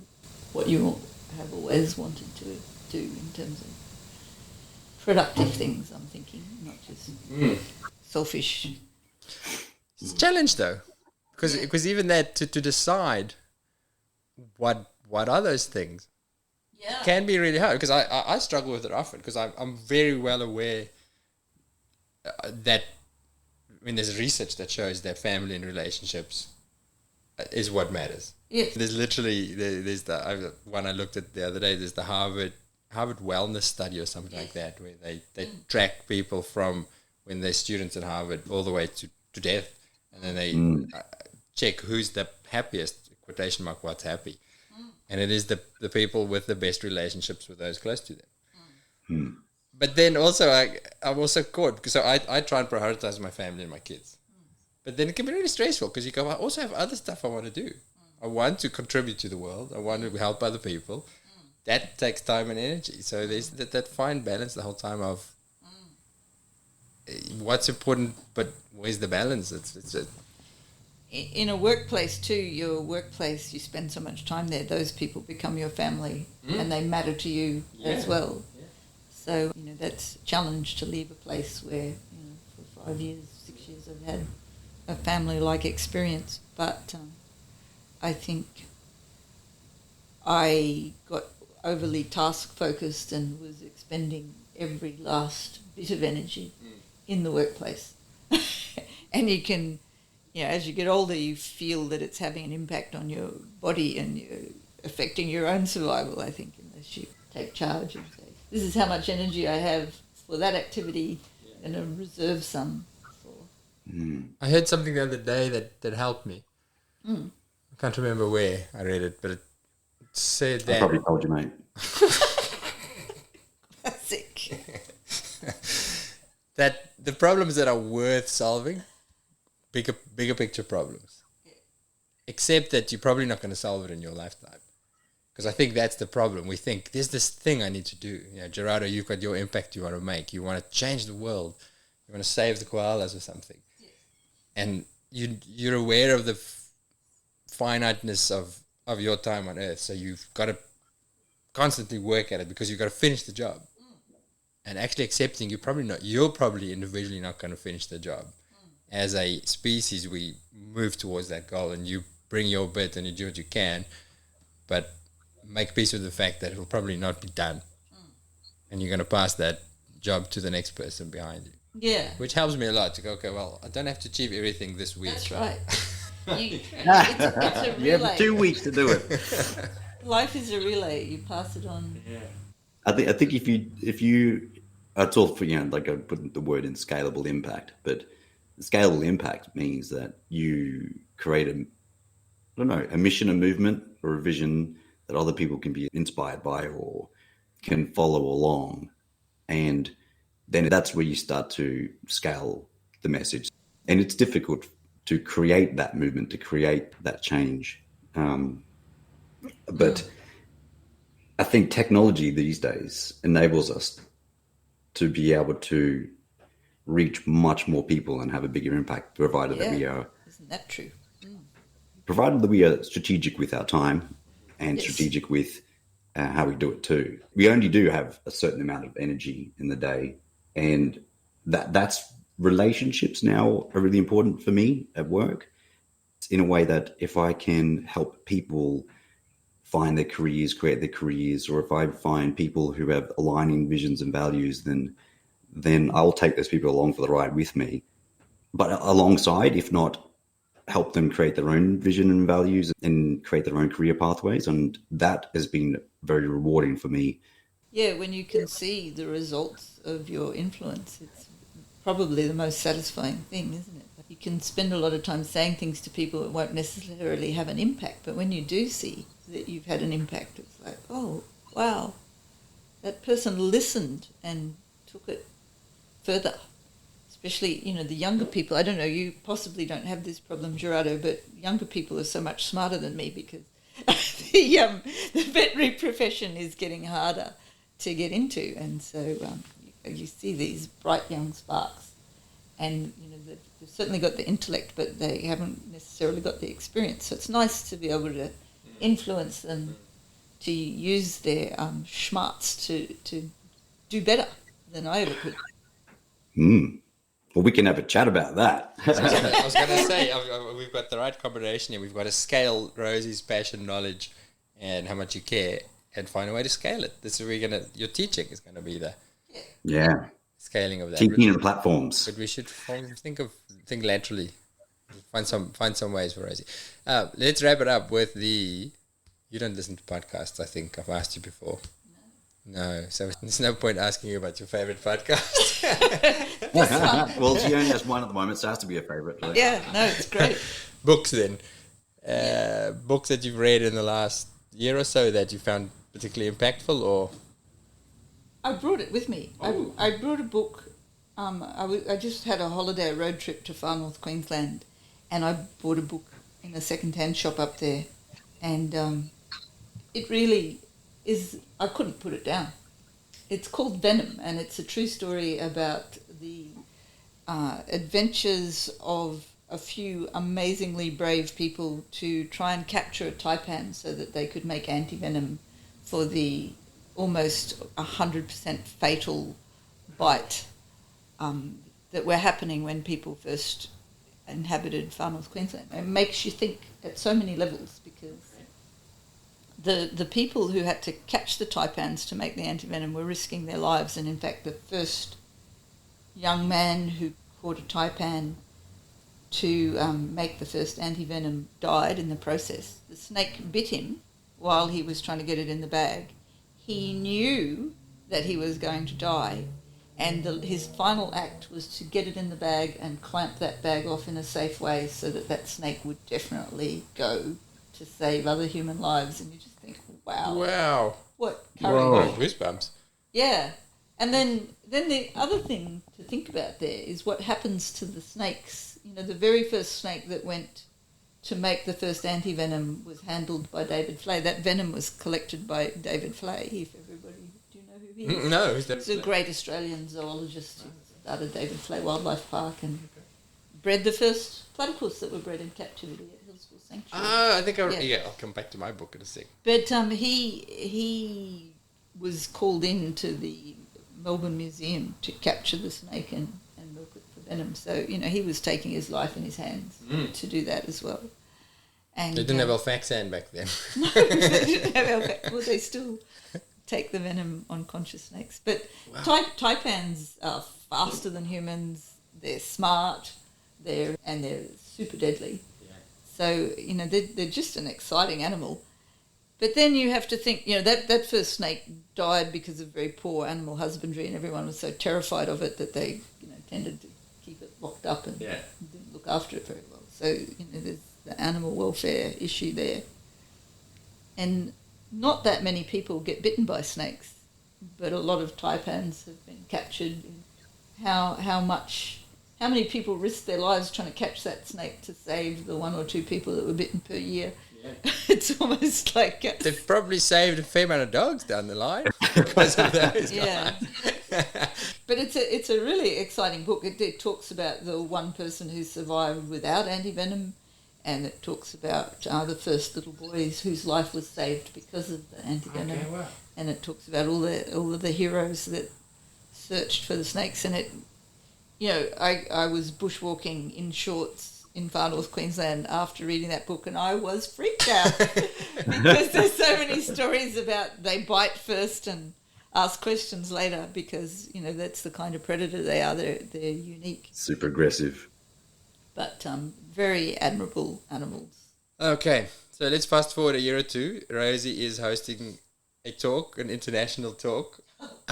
what you have always wanted to do in terms of productive things, I'm thinking, not just selfish. It's a challenge though, because even that to decide what are those things can be really hard, because I struggle with it often, because I'm very well aware that there's research that shows that family and relationships is what matters. Yes. There's literally there's the one I looked at the other day. There's the Harvard wellness study or something like that, where they track people from when they're students at Harvard all the way to death, and then they check who's the happiest, quotation mark, what's happy, and it is the people with the best relationships with those close to them. But then also I'm also caught, because I try and prioritize my family and my kids, but then it can be really stressful, because you go, I also have other stuff I want to do. I want to contribute to the world. I want to help other people. That takes time and energy. So there's that fine balance the whole time of what's important, but where's the balance? It's in a workplace too, your workplace, you spend so much time there, those people become your family and they matter to you as well. Yeah. So, that's a challenge to leave a place where, for 5 years, 6 years I've had a family-like experience. But I think I got overly task-focused and was expending every last bit of energy in the workplace. And you can, as you get older, you feel that it's having an impact on your body and you're affecting your own survival, I think, unless you take charge and say, this is how much energy I have for that activity, and reserve some for... I heard something the other day that helped me. I can't remember where I read it, but it said that... I probably told you, mate. Classic. That the problems that are worth solving, bigger picture problems, except that you're probably not going to solve it in your lifetime. Because I think that's the problem. We think, there's this thing I need to do. Gerardo, you've got your impact you want to make. You want to change the world. You want to save the koalas or something. Yes. And you're aware of the finiteness of your time on Earth. So you've got to constantly work at it, because you've got to finish the job. And actually accepting you're probably individually not going to finish the job. As a species, we move towards that goal, and you bring your bit and you do what you can, but make peace with the fact that it will probably not be done. And you're going to pass that job to the next person behind you. Yeah. Which helps me a lot to go, okay, well, I don't have to achieve everything this week. That's right. It's a relay. You have 2 weeks to do it. Life is a relay. You pass it on. Yeah. I think if you it's all for, like I put the word in scalable impact, but scalable impact means that you create a mission, a movement, or a vision that other people can be inspired by or can follow along. And then that's where you start to scale the message. And it's difficult to create that movement, to create that change. But I think technology these days enables us to be able to reach much more people and have a bigger impact, provided that we are... Isn't that true? Provided that we are strategic with our time and strategic with how we do it too. We only do have a certain amount of energy in the day, and that's relationships now are really important for me at work, in a way that if I can help people find their careers, create their careers, or if I find people who have aligning visions and values, then I'll take those people along for the ride with me. But alongside, if not, help them create their own vision and values and create their own career pathways. And that has been very rewarding for me. Yeah, when you can see the results of your influence, it's probably the most satisfying thing, isn't it? You can spend a lot of time saying things to people that won't necessarily have an impact, but when you do see that you've had an impact, it's like, oh, wow, that person listened and took it further. Especially, the younger people. I don't know, you possibly don't have this problem, Gerardo, but younger people are so much smarter than me, because the veterinary profession is getting harder to get into, and so you see these bright young sparks, and they've certainly got the intellect, but they haven't necessarily got the experience. So it's nice to be able to influence them to use their schmarts to do better than I ever could. Well, we can have a chat about that. I was going to say, we've got the right combination here. We've got to scale Rosie's passion, knowledge, and how much you care, and find a way to scale it. This is your teaching is going to be the scaling of that. Teaching and platforms. But we should think laterally. Find some ways for Rosie. Let's wrap it up with the. You don't listen to podcasts, I think. I've asked you before. No, so there's no point asking you about your favorite podcast. Well, she only has one at the moment, so it has to be a favorite. So. Yeah, no, it's great. Books then. Books that you've read in the last year or so that you found particularly impactful, or? I brought it with me. Oh. I brought a book. I just had a holiday road trip to far north Queensland, and I bought a book in a second-hand shop up there, and it really is. I couldn't put it down. It's called Venom, and it's a true story about the adventures of a few amazingly brave people to try and capture a taipan so that they could make anti-venom for the almost 100% fatal bite that were happening when people first inhabited far north Queensland. It makes you think at so many levels, because the people who had to catch the taipans to make the antivenom were risking their lives, and in fact the first young man who caught a taipan to make the first antivenom died in the process. The snake bit him while he was trying to get it in the bag. He knew that he was going to die, and his final act was to get it in the bag and clamp that bag off in a safe way so that snake would definitely go to save other human lives. And you just think, wow. What courage. Whoa. Goosebumps. Yeah. And then the other thing to think about there is what happens to the snakes. The very first snake that went to make the first anti-venom was handled by David Flay. That venom was collected by David Flay, if everybody... Do you know who he is? No, who's that? He's a great Australian zoologist who started David Flay Wildlife Park and bred the first platypus that were bred in captivity at Hillsville Sanctuary. I think I'll come back to my book in a sec. But he was called in to the Melbourne Museum to capture the snake and milk it for venom. So, he was taking his life in his hands to do that as well. And they didn't have Alfaxan back then. No, they didn't have Alfaxan. Well, they still take the venom on conscious snakes. But taipans are faster than humans. They're smart. They're super deadly. Yeah. So, they're just an exciting animal. But then you have to think, that first snake died because of very poor animal husbandry, and everyone was so terrified of it that they, tended to keep it locked up and didn't look after it very well. So, there's the animal welfare issue there. And not that many people get bitten by snakes, but a lot of taipans have been captured. How many people risk their lives trying to catch that snake to save the one or two people that were bitten per year? Yeah. It's almost like... They've probably saved a fair amount of dogs down the line because of those guys. But it's a really exciting book. It talks about the one person who survived without antivenom, and it talks about the first little boys whose life was saved because of the antivenom. Okay, wow. And it talks about all of the heroes that searched for the snakes. And it, I was bushwalking in shorts in far north Queensland after reading that book, and I was freaked out because there's so many stories about they bite first and ask questions later, because that's the kind of predator they are. They're unique, super aggressive, but very admirable animals. Okay, so let's fast forward a year or two. Rosie is hosting an international talk,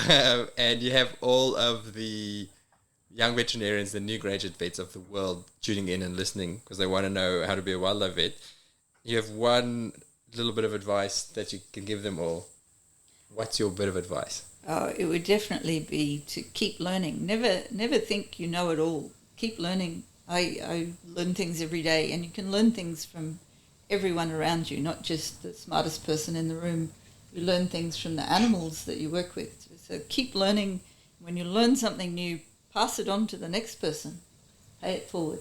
and you have all of the young veterinarians, the new graduate vets of the world tuning in and listening because they want to know how to be a wildlife vet. You have one little bit of advice that you can give them all. What's your bit of advice? It would definitely be to keep learning. Never think you know it all. Keep learning. I learn things every day, and you can learn things from everyone around you, not just the smartest person in the room. You learn things from the animals that you work with. So keep learning. When you learn something new, pass it on to the next person. Pay it forward.